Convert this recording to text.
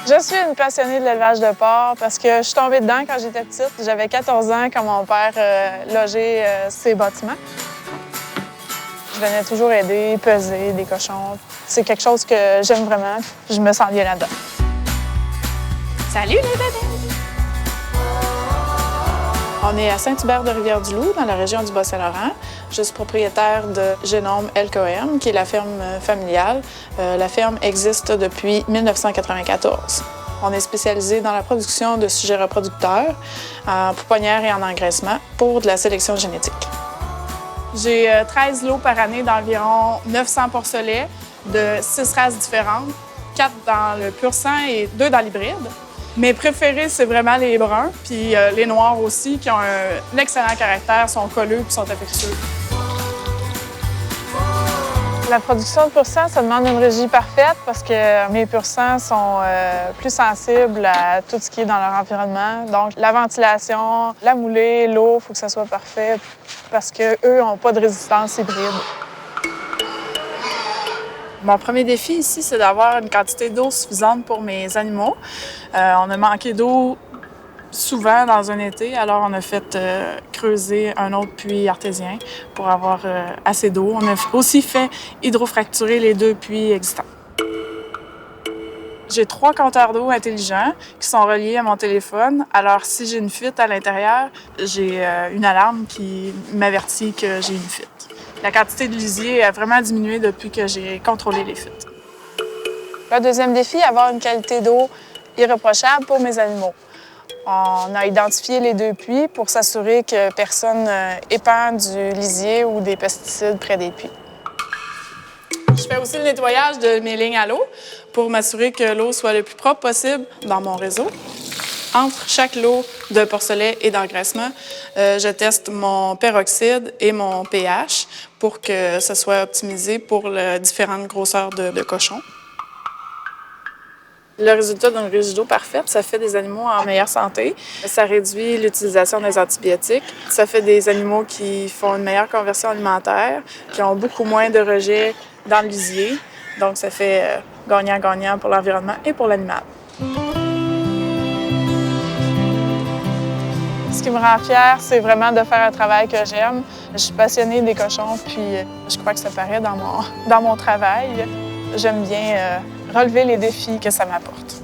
Je suis une passionnée de l'élevage de porcs parce que je suis tombée dedans quand j'étais petite. J'avais 14 ans quand mon père logeait ses bâtiments. Je venais toujours aider, peser des cochons. C'est quelque chose que j'aime vraiment. Je me sens bien là-dedans. Salut les bébés! On est à Saint-Hubert-de-Rivière-du-Loup, dans la région du Bas-Saint-Laurent. Je suis propriétaire de Génome LKM, qui est la ferme familiale. La ferme existe depuis 1994. On est spécialisé dans la production de sujets reproducteurs en pouponnière et en engraissement pour de la sélection génétique. J'ai 13 lots par année d'environ 900 porcelets de 6 races différentes, 4 dans le pur sang et 2 dans l'hybride. Mes préférés, c'est vraiment les bruns, puis les noirs aussi, qui ont un excellent caractère, sont colleux et sont affectueux. La production de pur sang, ça demande une régie parfaite parce que mes pur sang sont plus sensibles à tout ce qui est dans leur environnement. Donc, la ventilation, la moulée, l'eau, il faut que ça soit parfait parce qu'eux n'ont pas de résistance hybride. Mon premier défi ici, c'est d'avoir une quantité d'eau suffisante pour mes animaux. On a manqué d'eau souvent dans un été, alors on a fait creuser un autre puits artésien pour avoir assez d'eau. On a aussi fait hydrofracturer les 2 puits existants. J'ai 3 compteurs d'eau intelligents qui sont reliés à mon téléphone. Alors, si j'ai une fuite à l'intérieur, j'ai une alarme qui m'avertit que j'ai une fuite. La quantité de lisier a vraiment diminué depuis que j'ai contrôlé les fuites. Le deuxième défi, avoir une qualité d'eau irréprochable pour mes animaux. On a identifié les 2 puits pour s'assurer que personne épand du lisier ou des pesticides près des puits. Je fais aussi le nettoyage de mes lignes à l'eau pour m'assurer que l'eau soit le plus propre possible dans mon réseau. Entre chaque lot de porcelets et d'engraissement, je teste mon peroxyde et mon pH pour que ce soit optimisé pour les différentes grosseurs de cochons. Le résultat d'une régie d'eau parfaite, ça fait des animaux en meilleure santé. Ça réduit l'utilisation des antibiotiques. Ça fait des animaux qui font une meilleure conversion alimentaire, qui ont beaucoup moins de rejets dans le lisier. Donc, ça fait gagnant-gagnant pour l'environnement et pour l'animal. Ce qui me rend fière, c'est vraiment de faire un travail que j'aime. Je suis passionnée des cochons, puis je crois que ça paraît dans mon travail. J'aime bien relever les défis que ça m'apporte.